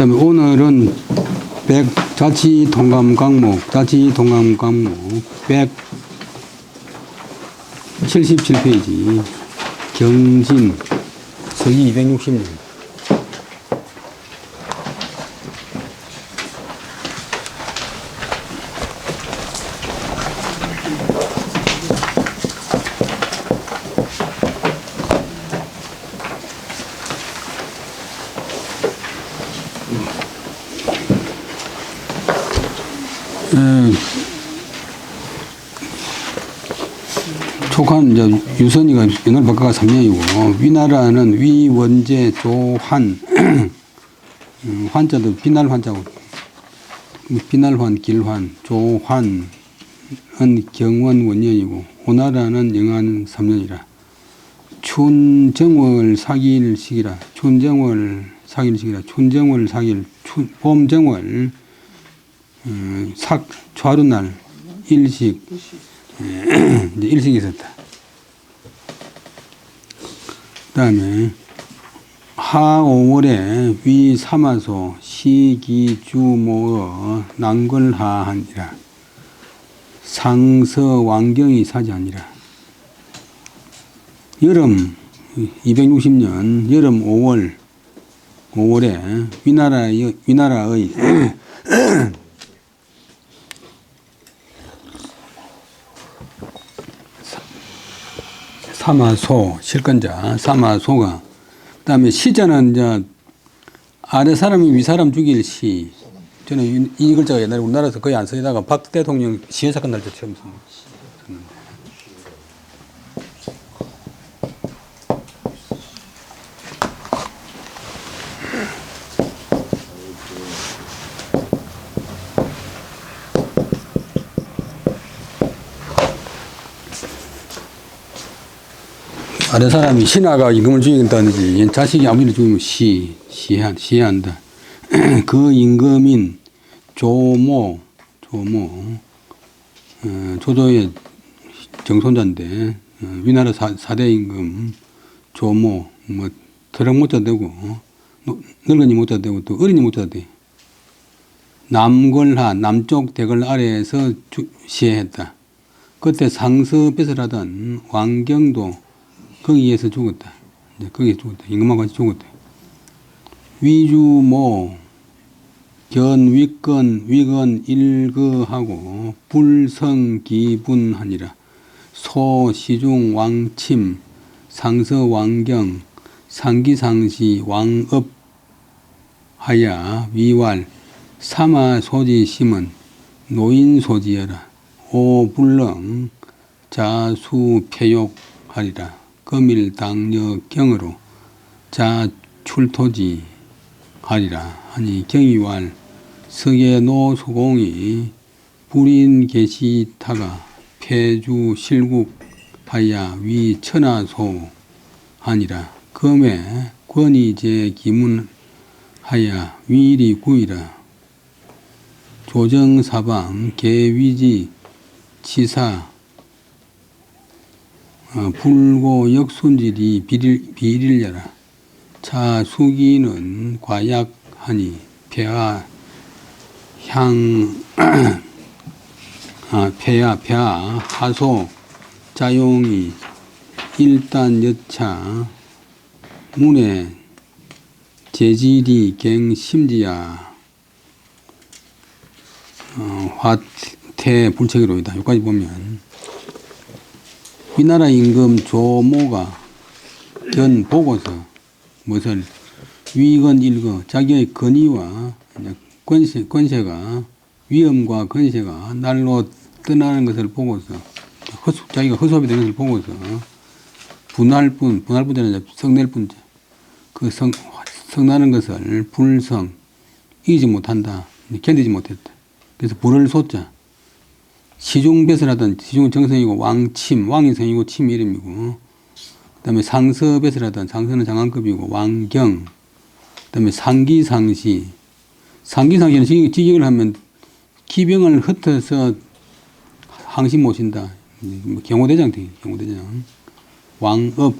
그다음에 오늘은 자치통감 과목 177페이지 경진 서기 260년. 촉한 이제 유선이가 옛날 바꿔가 3년이고 위나라는 위원제 조환 환자도 비날 환자고 비날환 길환 조환은 경원 원년이고 오나라는 영한 3년이라 춘정월 사기일 시기라 춘정월 사기일 시기라 춘정월 사기일 봄정월 좌루날 일식 이제 일식이 있었다. 그 다음에 하5월에 위 사마소 시기주모어 난걸하하니라 상서왕경이 사지하니라. 여름 260년 여름 5월에 위나라의 사마소 실권자 사마소가 그다음에 시자는 이제 아래 사람이 위 사람 죽일 시. 저는 이 글자가 옛날에 우리나라에서 거의 안 쓰다가 박 대통령 시해 사건 날 때 처음 썼는데. 아래 사람이 신하가 임금을 죽이겠다든지 자식이 아버지를 죽이면 시해한다. 그 임금인 조조의 정손자인데 위나라 4대 임금 조모 트럭 못 자되고 늙은이 못 자되고 또 어린이 못 자되 남걸하 남쪽 대걸 아래에서 시해했다. 그때 상서뱃을 하던 왕경도 거기에서 죽었다. 거기에 죽었다. 임금하고 같이 죽었다. 위주모, 위건 일거하고 불성기분하니라. 소시중 왕침, 상서왕경, 상기상시 왕업하야 위왈, 사마소지심은 노인소지여라. 오불렁 자수폐욕하리라. 금일당여경으로 자출토지 하리라 하니 경이왈 석예노소공이 불인계시타가 폐주실국하야 위천하소 하니라. 금에 권위제기문하야 위리구이라. 조정사방 계위지 치사 불고 역순질이 비릴려라. 자수기는 과약하니 폐하 하소 자용이 일단 여차 문에 제질이 갱심지야 화태 불책이로이다. 여기까지 보면 위나라 임금 조모가 견 보고서 무엇을 위건 일거 자기의 권위와 권세가 위엄과 권세가 날로 떠나는 것을 보고서 자기가 허수아비 되는 것을 보고서 분할뿐 성낼 뿐 그 성나는 것을 불성 이기지 못한다. 견디지 못했다. 그래서 불을 쏟자. 시중뱃을 하던 시중은 정성이고 왕침 왕이 성이고 침 이름이고 그 다음에 상서뱃을 하던 상서는 장관급이고 왕경 그 다음에 상기상시는 직역을 하면 기병을 흩어서 항시 모신다. 경호대장 등이 경호대장 왕업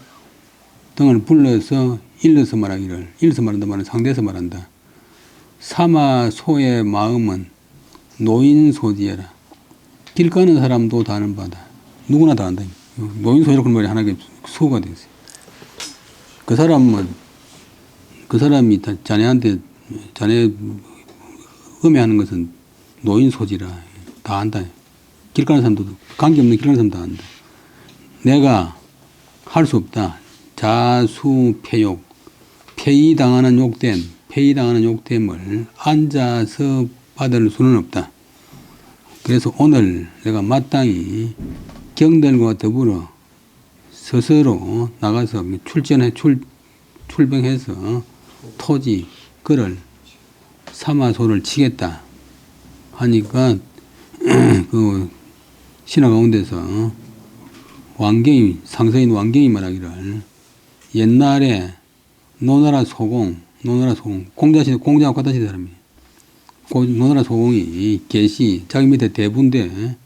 등을 불러서 일러서 말하기를 일러서 말한다 말은 상대에서 말한다. 사마소의 마음은 노인소지여라. 길 가는 사람도 다 아는 바다. 누구나 다 안다. 노인소지라고 말이 하나의 수가 되었어요. 그 사람이 자네한테, 자네 음해하는 것은 노인소지라. 다 안다. 길 가는 사람도, 관계없는 길 가는 사람도 다 안다. 내가 할 수 없다. 자수폐욕. 폐의당하는 욕됨을 앉아서 받을 수는 없다. 그래서 오늘 내가 마땅히 경들과 더불어 스스로 나가서 출병해서 토지, 글을 사마소를 치겠다 하니까 그 신화 가운데서 상서인 왕경이 말하기를 옛날에 노나라 소공, 공자하고 같은 사람이에요. 노나라 소공이 자기 밑에 대부인데,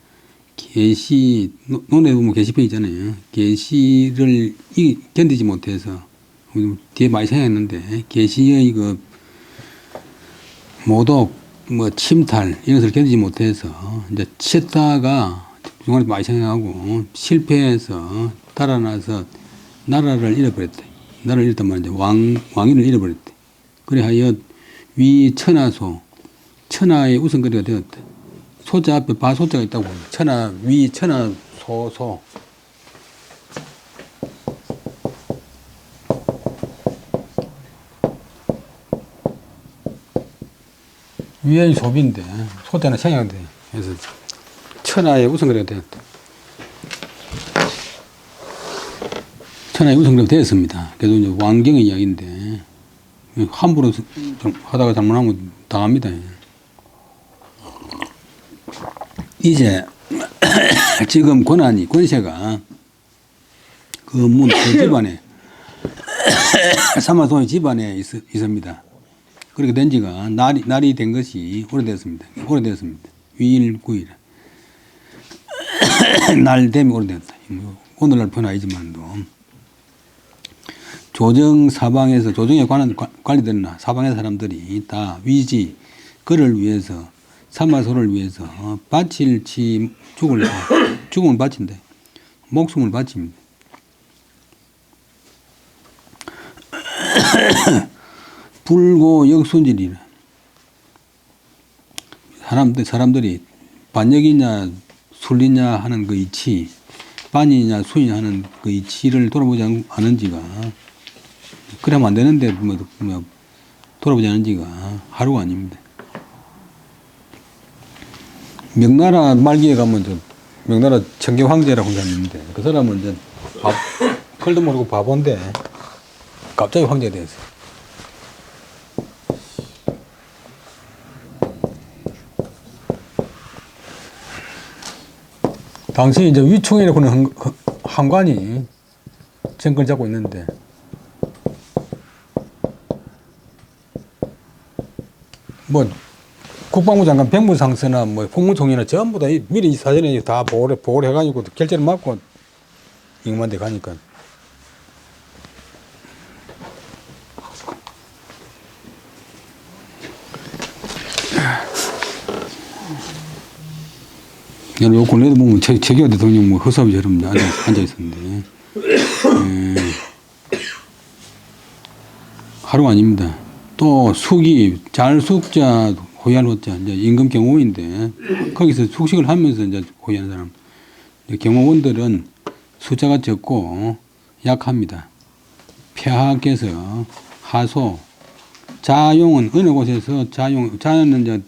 논에 보면 계시편 있잖아요. 계시를 견디지 못해서, 뒤에 많이 생각했는데, 계시의 모독, 침탈, 이런 것을 견디지 못해서, 이제 치다가, 중간에 많이 생각하고, 실패해서, 달아나서, 나라를 잃어버렸대. 나라를 잃었단 말이죠. 왕위를 잃어버렸대. 그래하여 위천하소, 천하의 우선거리가 되었대. 소자 앞에 바소자가 있다고 봅니다. 천하소소. 위의 소비인데, 소자는 생략돼. 그래서 천하의 우선거리가 되었대. 천하의 우선거리가 되었습니다. 그래도 이제 왕경의 이야기인데, 함부로 하다가 잘못하면 당합니다. 이제 지금 권세가 그 집안에 사마소의 집안에 있습니다. 그렇게 된 지가 날이 된 것이 오래되었습니다. 위일 9일 날 되면 오래되었다. 오늘날 편 아니지만도 조정에 관리되는 사방의 사람들이 다 위지 그를 위해서 사마소를 위해서 죽음을 바친대. 목숨을 바칩니다. 불고 역순질이라. 사람들이 반역이냐 술이냐 하는 그 이치, 반이냐 수이냐 하는 그 이치를 돌아보지 않은지가, 그러면 안 되는데 돌아보지 않은지가 하루가 아닙니다. 명나라 말기에 가면 명나라 청계 황제라고 하는 사람이 있는데, 그 사람은 이제 컬도 모르고 바본데 갑자기 황제가 되었어요. 당시 이제 위총이라고 하는 한관이 정권을 잡고 있는데, 국방부 장관, 백무상서나 국무총리나 전부 다 미리 사전에 다 보고를 해가지고 결재를 맞고 임금한 데 가니까. 요 근래도 보면 최규하 대통령 허수아비처럼 앉아 있었는데, 하루가 아닙니다. 또 잘 숙자, 호위할 호자, 이제 임금 경호원인데, 거기서 숙식을 하면서 이제 호위하는 사람. 경호원들은 숫자가 적고 약합니다. 폐하께서 하소, 자용은 어느 곳에서 자는 이제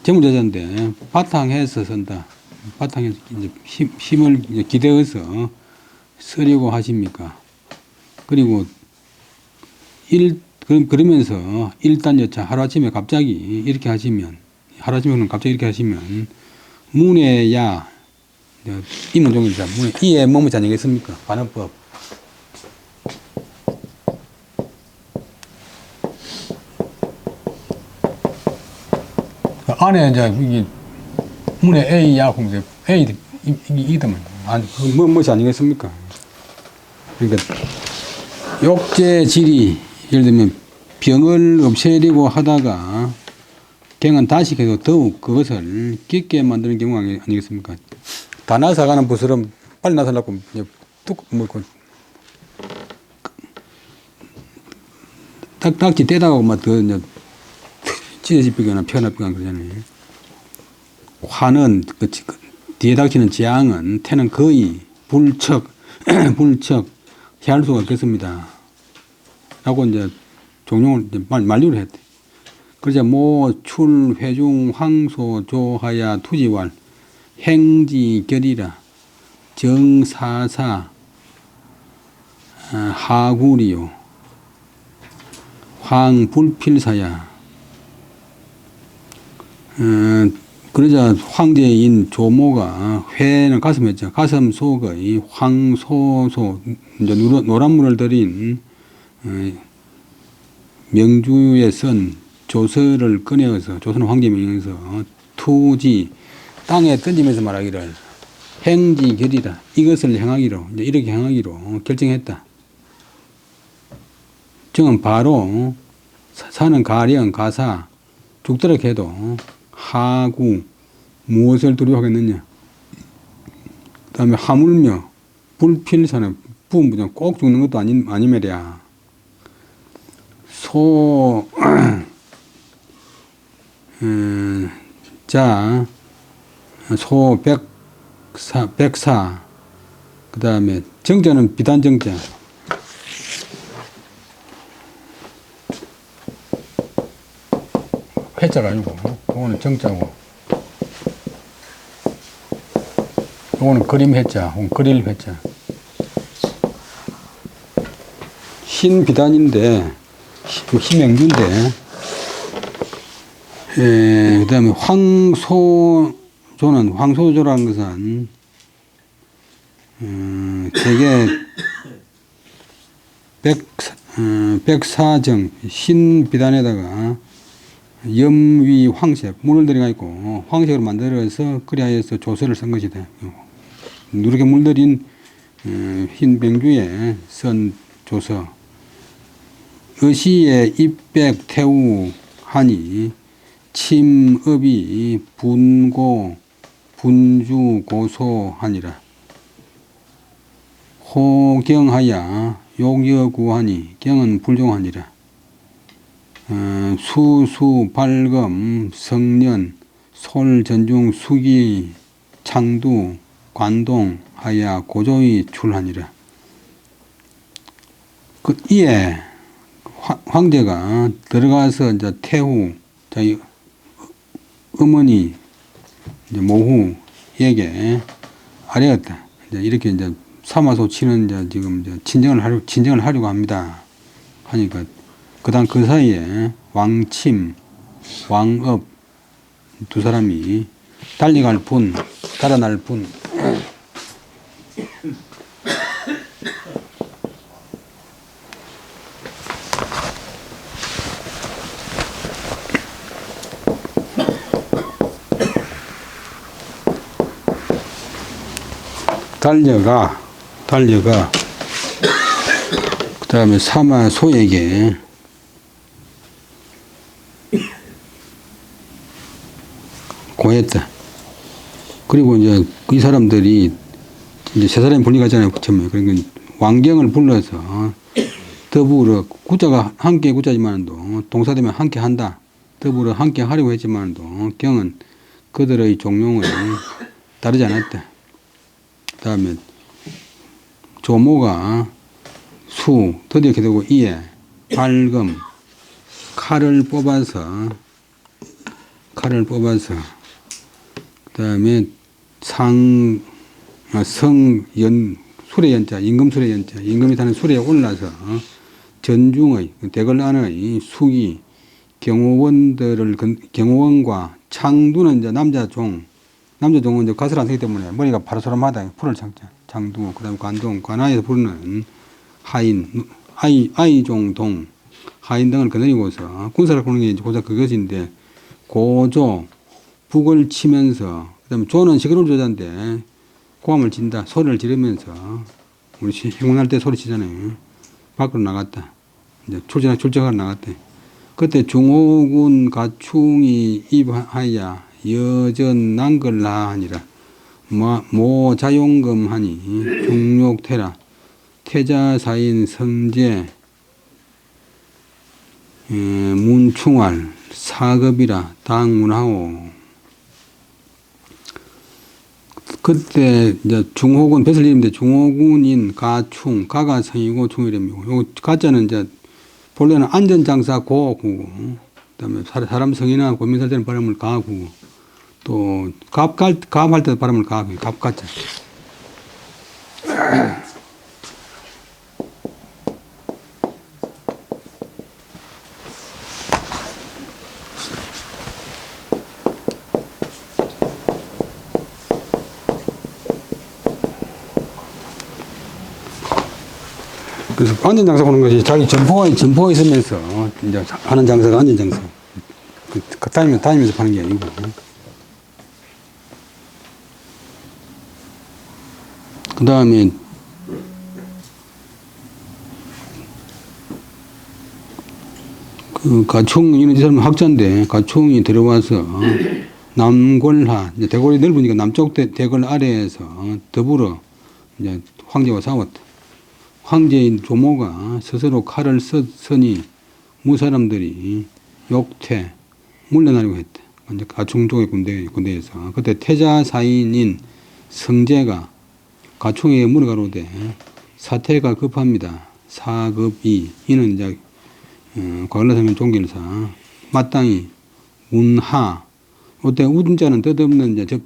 재물자자인데 바탕해서 쓴다. 바탕에서 이제 힘을 기대어서 쓰려고 하십니까? 그리고 그러면서 일단 여차 하루아침에 갑자기 이렇게 하시면, 문에야, 이문종입니다. 문에 이에 뭐뭐 자녀겠습니까? 관원법. 안에 이제 문에 A 야 공세 A 이기다면 무엇이 아니겠습니까? 그러니까 욕제 질이 예를 들면 병을 없애려고 하다가 경은 다시 계속 더욱 그것을 깊게 만드는 경우가 아니겠습니까? 다 나사가는 부스럼 빨리 나서려고 뚝 딱지 떼다가 막 더 찢어지거나 펴나쁘거나 그러잖아요. 화는 뒤에 닥치는 재앙은 태는 거의 불척 피할 수가 없겠습니다. 라고 이제 종용을 만류를 했대. 그러자 출, 회중, 황소, 조하야, 투지왈, 행지결이라, 정사사, 하구리요, 황불필사야. 그러자 황제인 조모가 회는 가슴했죠. 가슴 속의 황소소, 이제 노란물을 들인 명주에 선 조서를 꺼내어서, 조선은 황제 명에서 투지, 땅에 던지면서 말하기를 행지결이라, 이것을 행하기로, 이제 이렇게 행하기로 결정했다. 정은 바로 사는 가령, 가사, 죽도록 해도 하구, 무엇을 두려워하겠느냐. 그 다음에 하물며, 불필사는 부은 꼭 죽는 것도 아니매랴. 자, 백사, 그 다음에 정자는 비단정자. 회자가 아니고, 이거는 정자고, 이거는 그림 회자, 그릴 회자. 흰 비단인데, 희명주인데, 그 다음에 황소조라는 것은, 되게, 백사정, 흰 비단에다가, 염위 황색, 물을 들여가 있고, 황색으로 만들어서, 그리하여서 조서를 쓴 것이다. 누렇게 물들인, 흰 병주에 쓴 조서. 의시에 입백 태우하니 침업이 분고 분주 고소하니라. 호경하야 욕여구하니 경은 불종하니라. 수수 발검 성년 솔전중 수기 창두 관동 하야 고조히 출하니라. 이에 황제가 들어가서 이제 태후 자기 어머니 이제 모후에게 아뢰었다. 이제 이렇게 이제 사마소 치는 이제 지금 이제 친정을 하려고 합니다. 하니까 그다음 그 사이에 왕침, 왕업 두 사람이 달아날 분. 달려가 그 다음에 사마소에게 고했다. 그리고 이제 이 사람들이 이제 세 사람이 분리가잖아요. 그러니까 왕경을 불러서 더불어 구자가 함께 구자지만도 동사되면 함께 한다. 더불어 함께 하려고 했지만도 경은 그들의 종용을 따르지 않았다. 그 다음에 조모가 드디어 기도고 이에 발금 칼을 뽑아서 그 다음에 수레 연자 임금이 타는 수레에 올라서 전중의 대궐 안의 수기 경호원과 창두는 이제 남자종은 이제 갓을 안 쓰기 때문에 머리가 파라소람하다. 풀을 창두, 그 다음에 관아에서 부르는 하인, 아이종동, 하인 등을 거느리고서 군사를 보는 게 고작 그것인데, 고조, 북을 치면서, 그 다음에 조는 시끄러운 조자인데, 고함을 진다. 소리를 지르면서, 우리 행군할 때 소리 치잖아요. 밖으로 나갔다. 이제 출정하러 나갔대. 그때 중호군 가충이 입하야 여전 난걸라 하니라. 모 자용금하니 중욕태라. 태자사인 성제 문충활 사급이라 당문하오. 그때 이제 중호군 뱃을 이름인데 중호군인 가충 가가 성이고 충이름이고 요 가자는 이제 본래는 안전장사 고구고 그다음에 사람 성이나 고민살 때는 발음을 가구고 또 갑할 때도 발음을 가고 갑가자. 그래서 안전장사 보는 것이 자기 점포가 있으면서 이제 하는 장사가 안전장사. 다니면서 파는 게 아니고. 그 다음에 그 가총, 이런 사람은 학자인데 가총이 들어와서 남골하, 이제 대궐이 넓으니까 남쪽 대궐 아래에서 더불어 이제 황제와 싸웠다. 황제인 조모가 스스로 칼을 쓰니 무사람들이 욕퇴 물러나려고 했다. 이제 가충 쪽의 군대에서 그때 태자사인인 성제가 가충에게 물어가로되 사태가 급합니다. 사급이 이는 이제 과거사면 종길사 마땅히 운하 어때 운자는 뜻없는 이제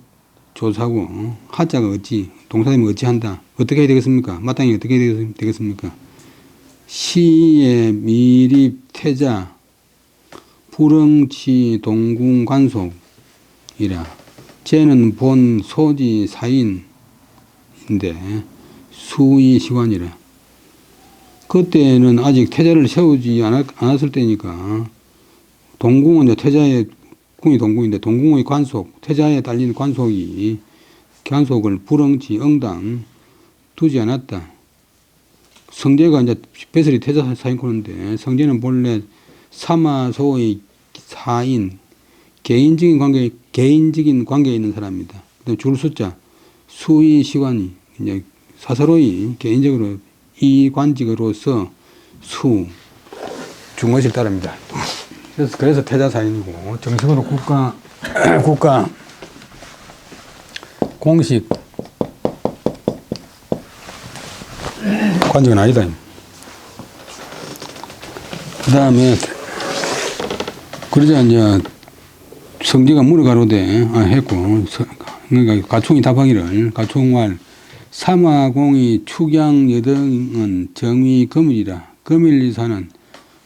조사고 하자가 어찌 동사되면 어찌한다. 어떻게 해야 되겠습니까? 마땅히 어떻게 해야 되겠습니까? 시의 미립 태자 불응치 동궁 관속이라. 쟤는 본 소지 사인인데 수의 시관이라. 그때는 아직 태자를 세우지 않았을 때니까 동궁은 이제 태자의 궁이 동궁인데 동궁의 관속, 태자에 달린 관속이 관속을 불응치 응당 두지 않았다. 성제가 이제 배설이 태자 사인코인데 성제는 본래 사마소의 사인 개인적인 관계에 있는 사람입니다. 줄 숫자 수의 시관이 이제 사사로이 개인적으로 이관직으로서 수 중것을 따릅니다. 그래서 태자사인이고 정식으로 국가 공식 관직은 아니다. 그 다음에 그러자 이제 성제가 물어가로되 했고 그러니까 가충이 답하기를 가충말 삼화공이 축양여등은 정위 금일이라. 금일리사는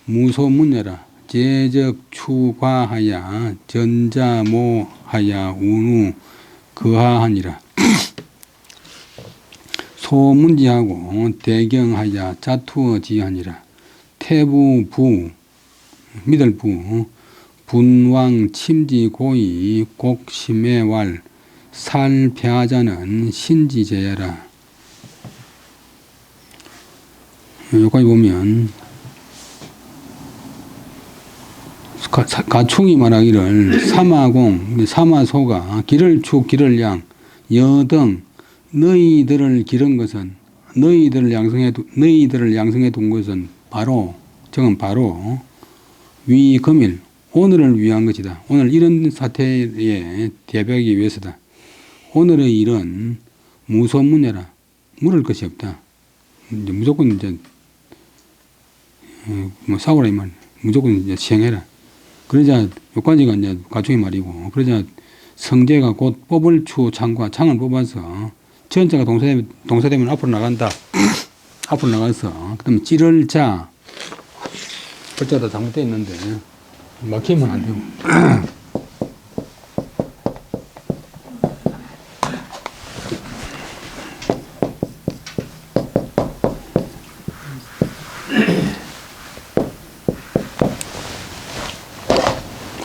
무소문예라. 제적 추과하야 전자모하야 운우 그하하니라. 소문지하고 대경하야 자투어지하니라. 태부부 미들부 분왕 침지고이 곡심해왈 살패하자는 신지제야라. 여기까지 보면 가충이 말하기를 사마공, 사마소가 길을 축 길을 양 여등 너희들을 기른 것은 너희들을 양성해 둔 것은 바로 정은 바로 위금일 오늘을 위한 것이다. 오늘 이런 사태에 대비하기 위해서다. 오늘의 일은 무소문예라. 물을 것이 없다. 이제 무조건 이제 뭐 싸우라 이 말. 무조건 이제 시행해라. 그러자 요까지가 이제 가충의 말이고 그러자 성제가 곧 뽑을 추 창과 창을 뽑아서 전자가 동사되면 앞으로 나간다. 앞으로 나가서 그다음에 찌를 자 글자도 잘못되어 있는데 막히면 안 되고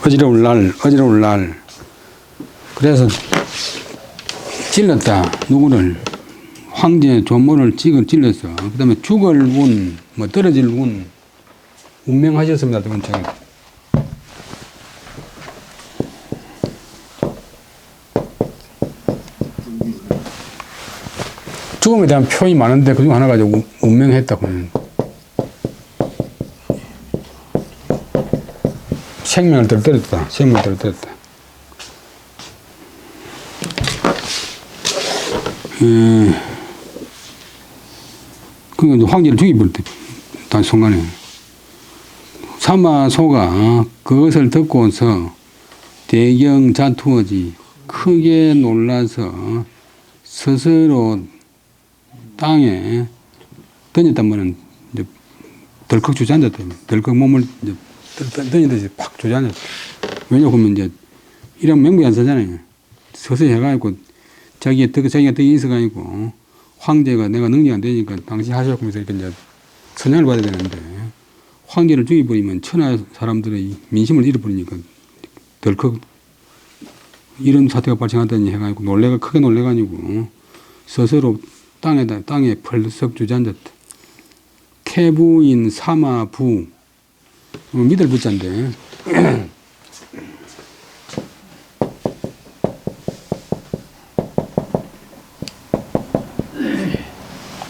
어지러울 날 그래서 찔렀다. 누구를 황제 조모를 찔렀어. 그 다음에 죽을 운 뭐 떨어질 운명하셨습니다. 죽음에 대한 표현이 많은데 그중 하나가 이제 운명했다고. 생명을 떨어뜨렸다. 생명을 떨어뜨렸다. 그러니까 황제를 죽여버렸대. 단 순간에. 사마소가 그것을 듣고서 대경자투어지 크게 놀라서 스스로 땅에 던졌단 말은 이제 덜컥 주저앉았다. 덜컥 몸을 이제 던지듯이 팍 주저앉았다. 왜냐하면 이제 이런 명분이 안 서잖아요. 서서히 해가지고 자기가 덕이 있어가지고 황제가 내가 능력이 안 되니까 당신 하셨면서 이렇게 이제 선양을 받아야 되는데 황제를 죽여버리면 천하 사람들의 민심을 잃어버리니까 덜컥 이런 사태가 발생하다니 해가지고 크게 놀래가지고 스스로 땅에 펄썩 주저앉았다. 캐부인 사마부 미들 부자인데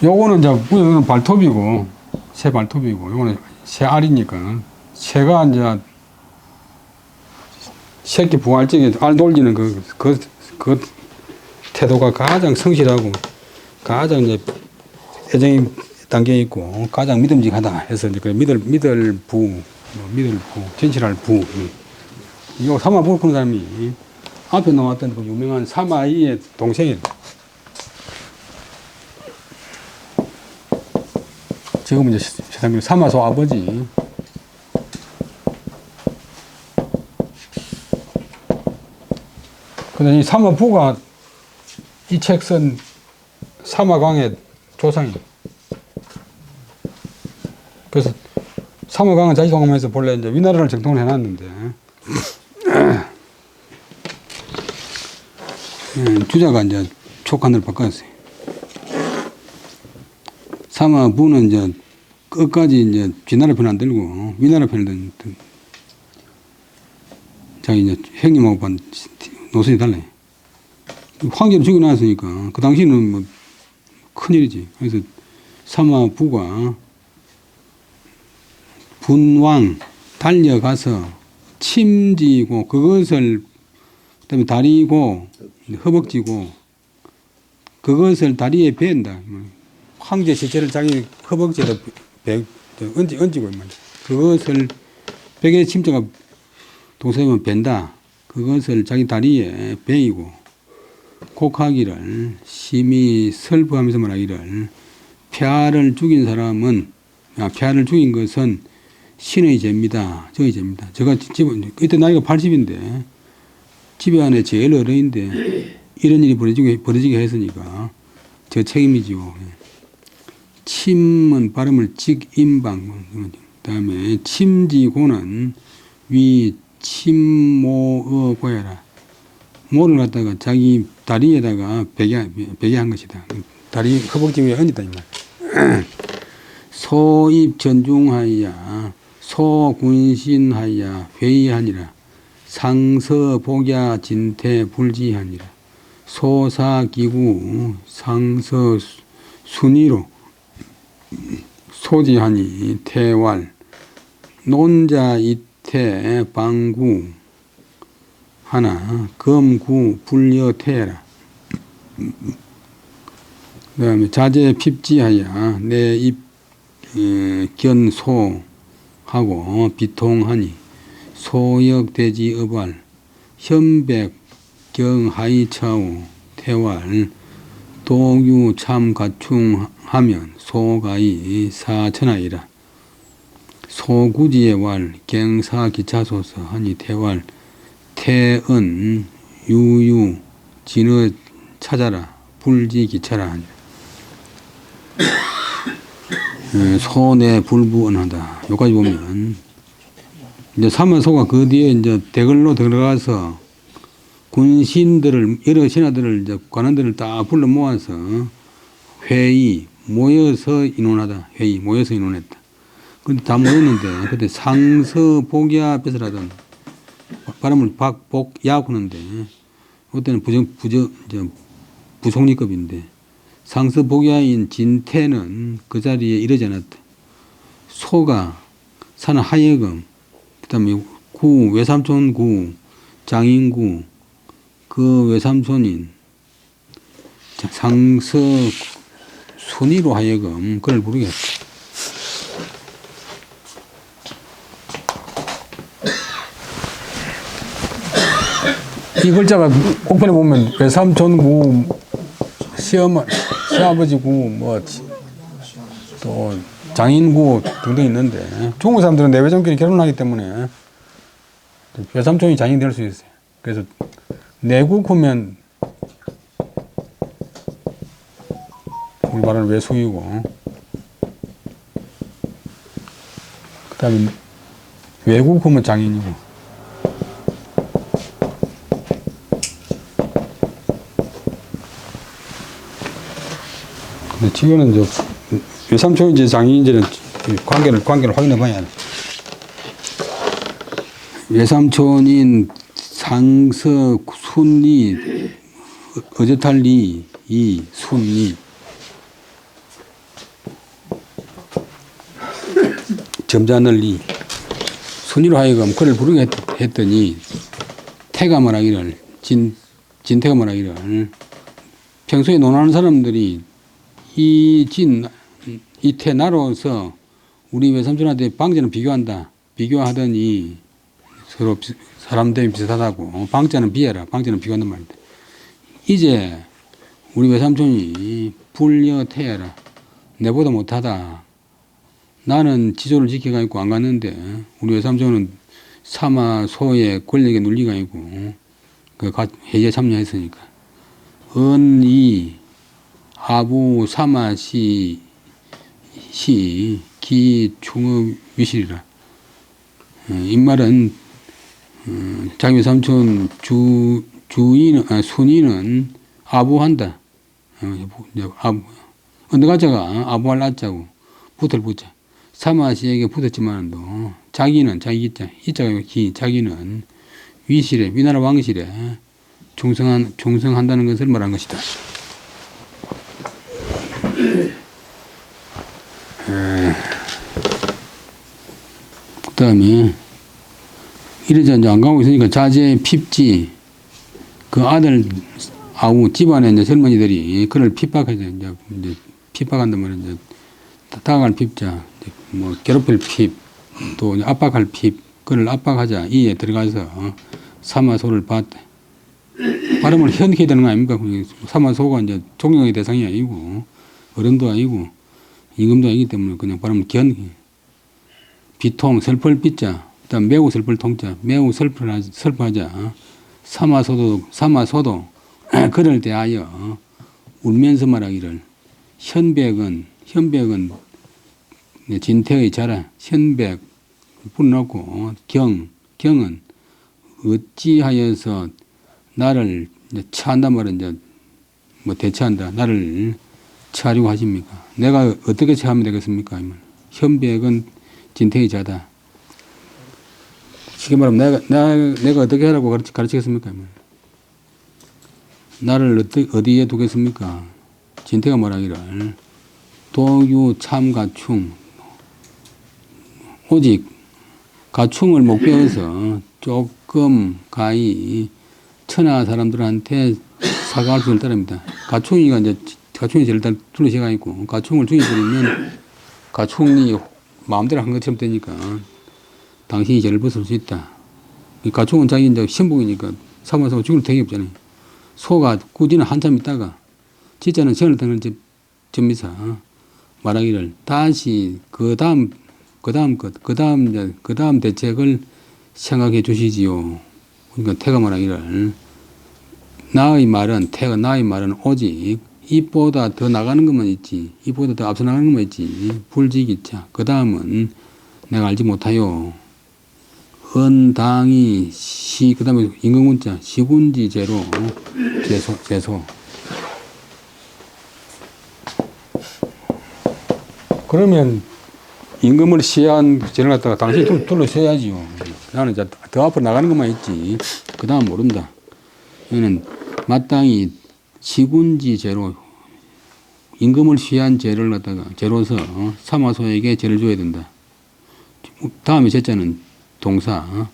요거는 이제 이거는 발톱이고 새 발톱이고 요거는 새 알이니까 새가 이제 새끼 부화할 적에 알 돌리는 그 태도가 가장 성실하고 가장 이제 애정이 담겨 있고 가장 믿음직하다 해서 이제 미들부 진실할 부. 요 사마부를 푸는 사람이 앞에 나왔던 그 유명한 사마이의 동생이에요. 지금 이제 세상에 사마소 아버지. 근데 이 사마부가 이 책 쓴 사마광의 조상이에요. 그래서 사마광은 자기 경험에서 본래 이제 위나라를 정통을 해놨는데 주자가 이제 촉간을 바꿨어요. 사마부는 이제 끝까지 이제 쥐나라 편 안 들고 위나라 편을 든 자기 이제 형님하고 노선이 달라요. 황제를 죽여놨으니까 그 당시는 뭐 큰일이지. 그래서 사마부가 분왕 달려가서 침지고 그것을 그다음에 다리고 허벅지고 그것을 다리에 벤다. 황제 시체를 자기 허벅지에다 얹이고 그것을 벽에 침자가 동서면 벤다. 그것을 자기 다리에 베이고 곡하기를 심히 슬퍼하면서 말하기를 폐하를 죽인 것은 신의 죄입니다. 저의 죄입니다. 제가 그때 나이가 80인데 집에 안에 제일 어른인데 이런 일이 벌어지게 했으니까 저 책임이지요. 침은 발음을 직임방. 그다음에 침지고는 위 침모어 고야라. 모를 갖다가 자기 다리에다가 베게 한 것이다. 다리 허벅지 위에 얹었다 이 말. 소입 전중하여 소군신하여 회의하니라. 상서복야 진태 불지하니라. 소사기구 상서순위로 소지하니 태왈 논자 이태 방구 하나 검구 불여태라. 그 다음에 자제 핍지하여 내 입 견소하고 비통하니 소역대지 어발 현백 경하이차우 태왈 도유 참가충하면 소가이 사천하이라. 소구지의 왈 갱사기차소서 하니 태왈 태은 유유 진어 찾아라 불지기차라 하니 소내 불부언하다. 여기까지 보면 이제 사마소가 그 뒤에 이제 대걸로 들어가서 군신들을 여러 신하들을 이제 관원들을 다 불러 모아서 회의 모여서 인원하다. 회의 모여서 인원했다. 근데 다 모였는데 그때 상서복야 뺏으라던 발음을 박복야 하는데 그때는 부총리급인데 상서 복야인 진태는 그 자리에 이르지 않았다. 소가 사는 하여금, 그 다음에 구, 외삼촌 구, 장인구, 그 외삼촌인 상서 순위로 하여금 그를 부르게 했다. 이 글자가 옥편에 보면 외삼촌구, 시아버지구, 뭐, 또 장인구 등등 있는데 중국 사람들은 내외종끼리 결혼하기 때문에 외삼촌이 장인이 될 수 있어요. 그래서 내국하면 우리 말하는 외숙이고, 그 다음에 외국하면 장인이고. 근데 지금은 외삼촌인지 장인인지는 관계를 확인해 봐야 돼. 외삼촌인 상서 순리, 어제탈리, 이 순리, 점잖을 리, 순위로 하여금 그를 부르게 했더니 태가 말하기를, 진태가 말하기를, 평소에 논하는 사람들이 이태 나로서 우리 외삼촌한테 방자는 비교하더니 서로 사람들이 비슷하다고. 방자는 비해라. 방자는 비교한단 말인데. 이제 우리 외삼촌이 불려태해라. 내보다 못하다. 나는 지조를 지켜가 있고 안 갔는데 우리 외삼촌은 사마소의 권력에 눌리가 있고 그 회의에 참여했으니까. 은이 아부 사마시 기충의 위실이라. 이 말은 자기 외삼촌 순이는 아부한다. 어느 가자가 아부할 아자고 붙을 붙자. 사마시에게 붙었지만도 자기는 자기 이자가 자기는 위실에 위나라 왕실에 충성한다는 것을 말한 것이다. 그 다음에 이러자 이제 안 가고 있으니까 자제 핍지 그 아들 아우 집안에 이제 젊은이들이 그를 핍박하자 이제 핍박한단 말이야. 이제 다가갈 핍자 뭐 괴롭힐 핍 또 압박할 핍 그를 압박하자 이에 들어가서 사마소를 봤다. 발음을 현게 되는 거 아닙니까? 사마소가 이제 존경의 대상이 아니고 어른도 아니고 임금도 아니기 때문에 그냥 발음을 비통 슬플 빗자 그다음 매우 슬플 통자 매우 슬퍼하자 사마소도 그를 대하여 울면서 말하기를 현백은 진태의 자라 현백 불러놓고 경은 어찌하여서 나를 처한단 말은 이제 뭐 대처한다. 나를 처하려고 하십니까? 내가 어떻게 처하면 되겠습니까? 현백은 진태의 자다. 쉽게 말하면 내가 어떻게 하라고 가르치겠습니까? 나를 어디에 두겠습니까? 진태가 말하기를 도유 참가충 오직 가충을 목표해서 조금 가히 천하 사람들한테 사과할 수 있는 따릅니다. 가충이 제일 둘러시가 있고 가충을 죽여버리면 가충이 마음대로 한 것처럼 되니까 당신이 죄를 벗을 수 있다. 이 가충은 자기 이제 신복이니까 사마소가 죽을 택이 없잖아요. 소가 꾸지는 한참 있다가 진짜는 시간을 등을 접미사 말하기를 다시 그 다음 대책을 생각해 주시지요. 그러니까 태가 말하기를 나의 말은 오직 입보다 더 나가는 것만 있지 입보다 더 앞서 나가는 것만 있지 불지기차 그 다음은 내가 알지 못하요. 은당이 그 다음에 임금문자 시군지 제로 제소 그러면 임금을 시한 죄를 갖다가 당신이 둘러셔야지요. 나는 이제 더 앞으로 나가는 것만 있지 그 다음 모른다. 이거는 마땅히 시군지 제로 임금을 시한 죄를 갖다가 죄로서 사마소에게 죄를 줘야 된다. 다음에 제자는 동사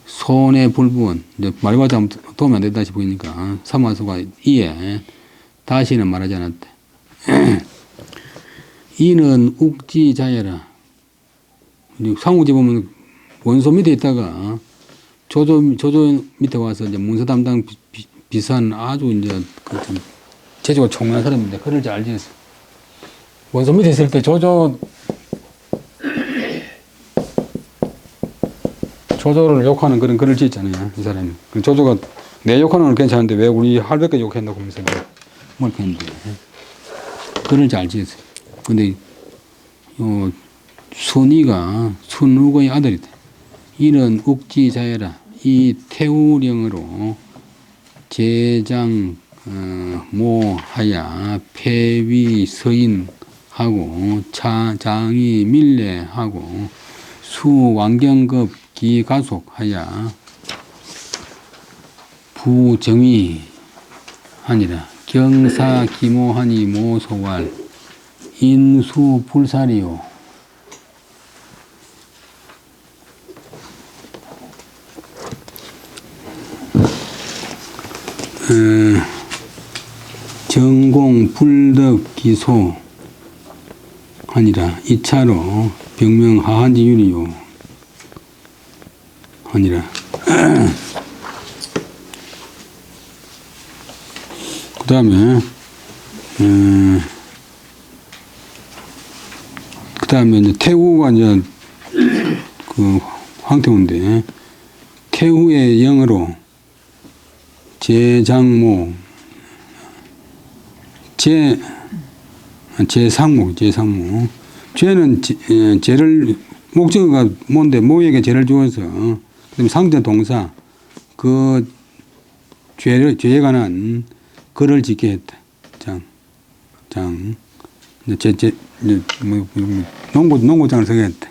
손에 불부원 이제 말받아 도움이 안 된다 싶으니까 사마소가 이에 다시는 말하지 않았대. 이는 욱지자야라. 상우지 보면 원소 밑에 있다가 조조 밑에 와서 이제 문서 담당 비싼 아주 이제 그 재주가 총명한 사람인데 글을 잘 지었어. 원소 밑에 있을 때 조조를 욕하는 그런 글을 지었잖아요. 이 사람이. 조조가 내 욕하는 건 괜찮은데 왜 우리 할배까지 욕했나 보면서 뭘 했는데 글을 잘 지었어요. 근데 순이가 순욱의 아들이다. 이는 욱지자야라. 이 태우령으로 제장 모하야 폐위 서인하고 장이 밀례하고 수왕경급 기가속하야 부정위 하니라. 경사 기모하니 모소왈 인수 불사리요. 정공 불덕 기소 하니라. 이차로 병명 하한지유리요 하니라. 그 다음에 이제 태후가 이제 그 황태후인데 태후의 영어로 제장모 제상모 죄는 죄를 목적어가 뭔데 모에게 죄를 주어서 그다음에 상대 동사 그 죄에 관한 글을 짓게 했다. 농구장을 서게 했다.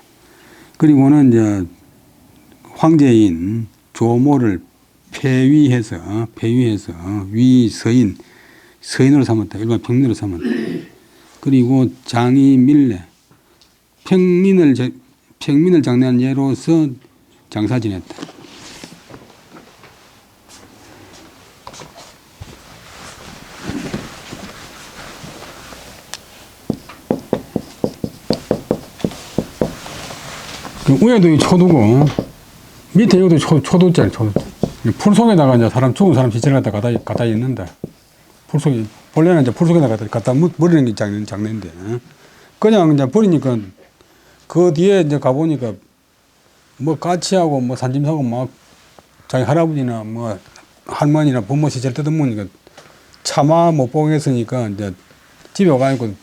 그리고는 이제 황제인 조모를 폐위해서 서인으로 삼았다. 일반 평민으로 삼았다. 그리고 장이 밀례 평민을 장려한 예로서 장사 지냈다. 위에도 이 초두고 밑에 여기도 초두짜리 초두. 풀 속에다가 이제 죽은 사람 시체를 갖다 있는데 풀 속에 본래는 이제 풀 속에다가 갖다 버리는 게 장례인데 그냥 이제 버리니까 그 뒤에 이제 가보니까 뭐 까치하고 뭐 산짐승하고 막 자기 할아버지나 뭐 할머니나 부모 시체를 뜯어먹으니까 차마 못 보겠으니까 이제 집에 와가지고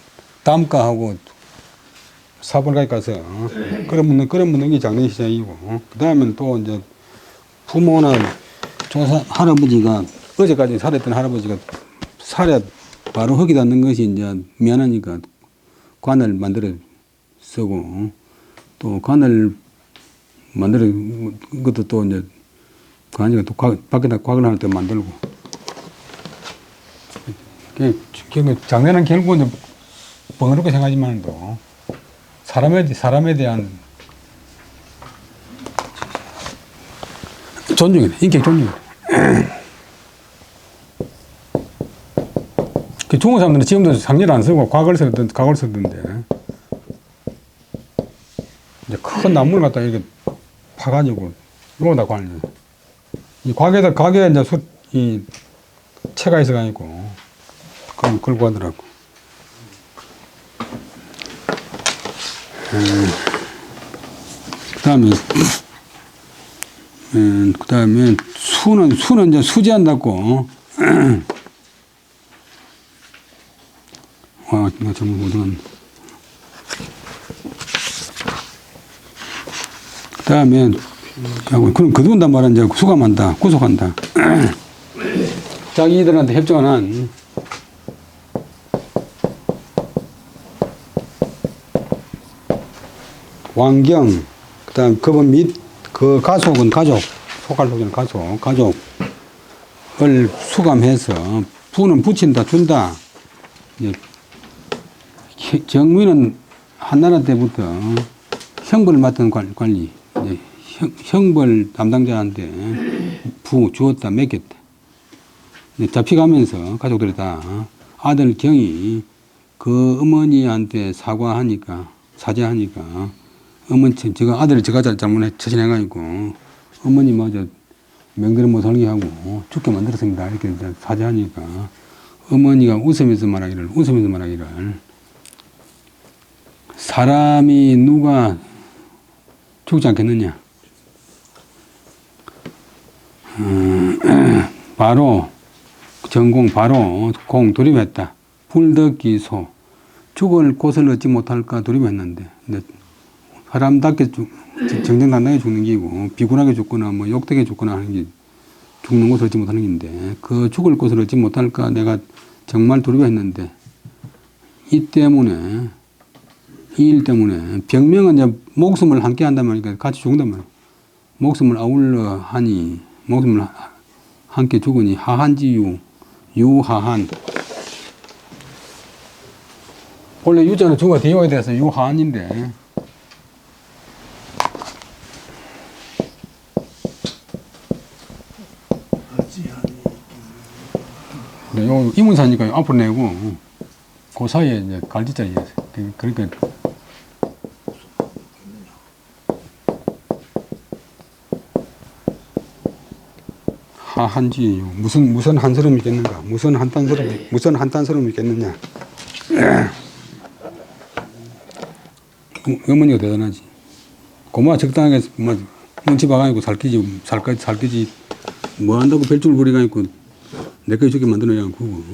담가하고 사벌까지 가서 그런 게 장례 시장이고 그 다음에는 또 이제 부모나 조사 할아버지가 어제까지 살았던 할아버지가 살에 바로 흙이 닿는 것이 이제 미안하니까 관을 만들어 쓰고 또 관을 만들어 그것도 또 이제 관이가 또 밖에다 곽을 하나 더 만들고 장례는 결국은 번거롭게 생각하지만도 사람에 대한 존중이네. 인격 존중이네. 죽은 사람들은 지금도 상례를 안 쓰고 곽을 쓰던데 이제 큰 나무를 갖다 이렇게 파가지고 여기다 관을 이 곽에 이제 이 채가 있어가지고 그걸 걸고 하더라고. 그 다음에 수는 이제 수지한다고. 와, 나 전부 못 들었네. 그 다음에, 그럼 거둔단 말은 이제 수감한다, 구속한다. 자기들한테 협정한 왕경, 그 다음 그분 그 가족은 속할속이는 가족을 수감해서 부는 붙인다, 준다. 정민은 한나라 때부터 형벌을 맡은 관리, 이제 형벌 담당자한테 주었다, 맡겼다. 잡혀가면서 가족들이 다 아들 경이 그 어머니한테 사죄하니까 어머니 제가 아들이 제가 잘못해 처신해가지고 어머니마저 명대로 못 살게 하고 죽게 만들었습니다. 이렇게 사죄하니까 어머니가 웃으면서 말하기를 사람이 누가 죽지 않겠느냐. 바로 전공 바로 공 돌입했다. 불덕기소 죽을 곳을 얻지 못할까 돌입했는데 사람답게 정정당당하게 죽는 게고 비굴하게 죽거나 뭐 욕되게 죽거나 하는 게 죽는 곳을 얻지 못하는 게인데 그 죽을 곳을 얻지 못할까 내가 정말 돌입했는데 이 일 때문에 병명은 이제 목숨을 함께 한단 말이니까 같이 죽는단 말이야. 목숨을 아울러 하니 목숨을 함께 죽으니 하한지유 유하한 원래 유자는 주가 되어야 돼서 유하한인데 요 이문사니까 앞으로 내고 그 사이에 이제 갈지자리였어요. 그러니까 하한지 무슨 한스러움이 있겠는가? 무슨 한탄스러움이 있겠느냐? 어머니가 대단하지. 고마 적당하게 뭐 눈치 봐가지고 살기지 뭐 한다고 별줄 부리가지고 내꺼 죽게 만들어내는 거고.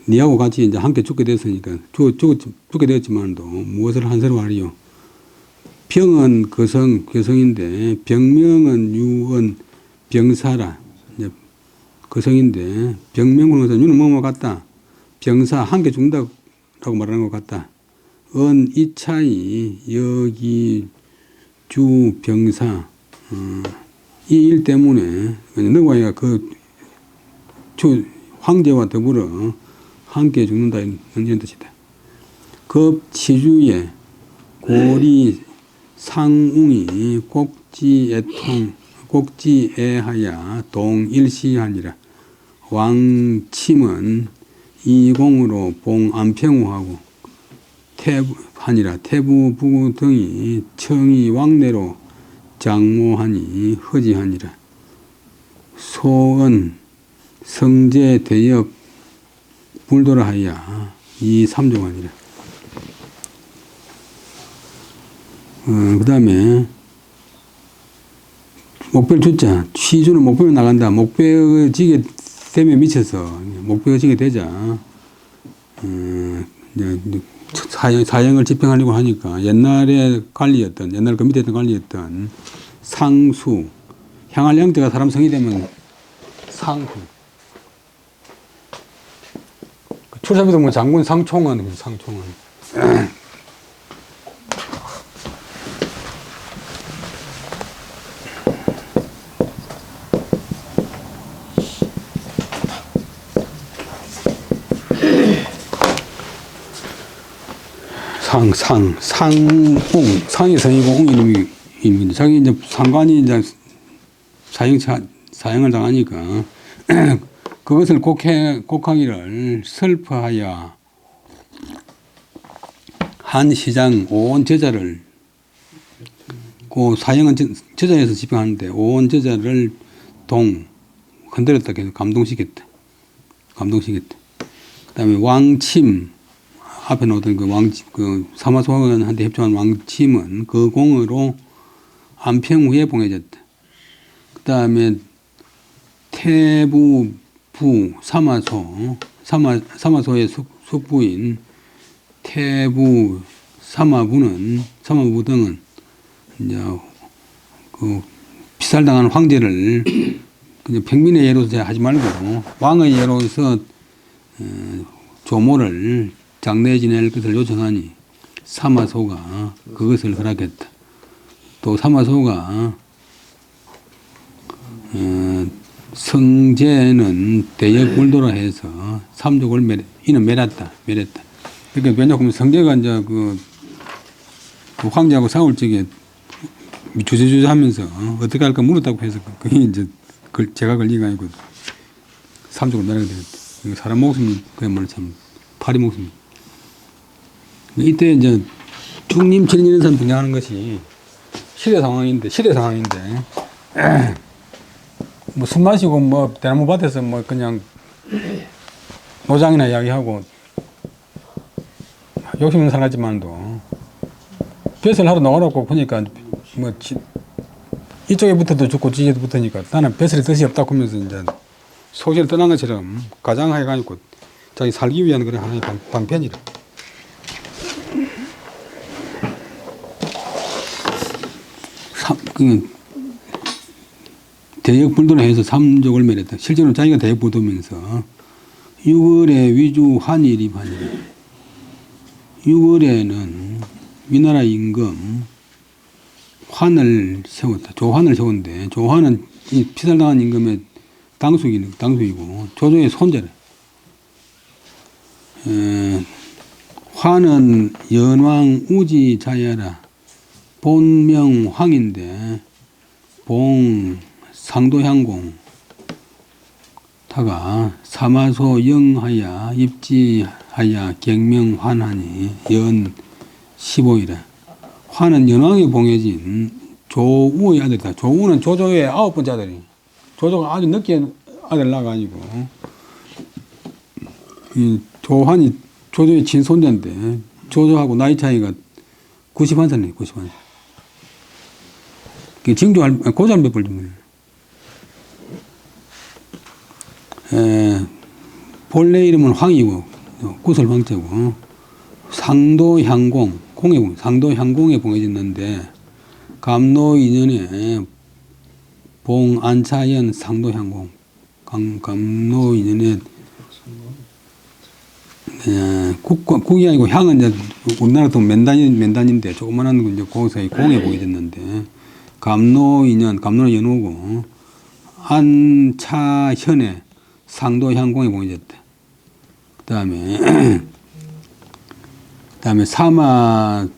니하고 같이 이제 함께 죽게 됐으니까 죽게 되었지만도 무엇을 한스러워하리요? 병은 거성인데 병명은 유언 병사라. 이제 거성인데 병명으로 해서 유는 뭐뭐 같다. 병사 함께 죽는다고 말하는 것 같다. 이 차이 여기 주 병사 이 일 때문에 너와가 그 황제와 더불어 함께 죽는다 이런 뜻이다. 급치주에 고리 상웅이 꼭지애하야 동일시하니라. 왕침은 이공으로 봉안평우하고 태부부 등이 청이 왕래로 장모하니 허지하니라. 소은 성제 대역 불도라하야 이 삼종하니라. 그 다음에 목별 주자 취주는 목표에 나간다. 목표에 지게 됨에 미쳐서 목표에 지게 되자 사형을 집행하려고 하니까 옛날 그 밑에 있던 관리였던 상수 향할 형태가 사람 성이 되면 상수 출사비도 뭐 장군 상총은 상이 성이고 웅이 이름인데 자기 이제 상관이 이제 사형을 당하니까 그것을 곡하기를 슬퍼하여 한 시장 온 제자를 그 사형은 제자에서 집행하는데 온 제자를 흔들었다 계속 감동시켰다. 그다음에 왕침 앞에 나오던 그 사마소원한테 협조한 왕침은 그 공으로 안평 후에 봉해졌다. 그 다음에 태부부 사마소의 숙부인 태부 사마부 등은 이제 그 피살당한 황제를 그냥 평민의 예로서 하지 말고 왕의 예로서 조모를 장례에 지낼 것을 요청하니 사마소가 그것을 허락했다. 또 사마소가 성제는 대역불도라 해서 삼족을 이는 매렸다. 그러니까 왜냐하면 성재가 이제 그 황제하고 싸울 적에 주저주저 하면서 어떻게 할까 물었다고 해서 그게 이제 제가 걸린 거 아니고 삼족으로 날아가 되겠다. 사람 목숨이 그야말로 참 파리 목숨. 이때 이제 중림 칠림 이런 사람 등장하는 것이 시대 상황인데 뭐 술 마시고 뭐 대나무 밭에서 뭐 그냥 노장이나 이야기하고 욕심 있는 사람 같지만도 벼슬 하러 나가라고 보니까 뭐 이쪽에 붙어도 죽고 저쪽에도 붙으니까 나는 벼슬이 뜻이 없다고 하면서 이제 소시를 떠난 것처럼 가장해가지고 자기 살기 위한 그런 하나의 방편이라. 대역불도를 해서 삼족을 멸했다. 실제로 자기가 대역불도면서 6월에 위주 환일이 환일. 6월에는 위나라 임금 환을 세웠다. 조환을 세웠는데 조환은 이 피살당한 임금의 당수이고 조조의 손자래. 환은 연왕 우지자야라. 본명 황인데 봉 상도향공 타가 사마소 영하야 입지하야 갱명환하니 연 15이라. 환은 연왕에 봉해진 조우의 아들이다. 조우는 조조의 9번째 아들이. 조조가 아주 늦게 아들 낳아가지고 이 조환이 조조의 친손자인데 조조하고 나이 차이가 91살이네. 91살. 고조할 몇 벌입니다. 본래 이름은 황이고 구설 황제고 상도향공 상도향공에 봉해졌는데 감로 2년에 봉안차연 상도향공 감로 2년에 국이 아니고 향은 이제 우리나라 또 맨단인데 조그만한 거 이제 거기서 공에 봉해졌는데 감로 2년 감로는 연호고 안차현에 상도향공에 봉해졌다. 그다음에 사마소가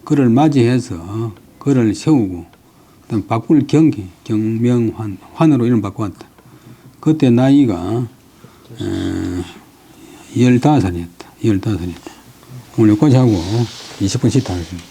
그를 맞이해서 그를 세우고 그다음 바꿀 경명환으로 이름 바꿔왔다. 그때 나이가 15살이었다. 오늘 여기까지 하고 20분 쉬다 하겠습니다.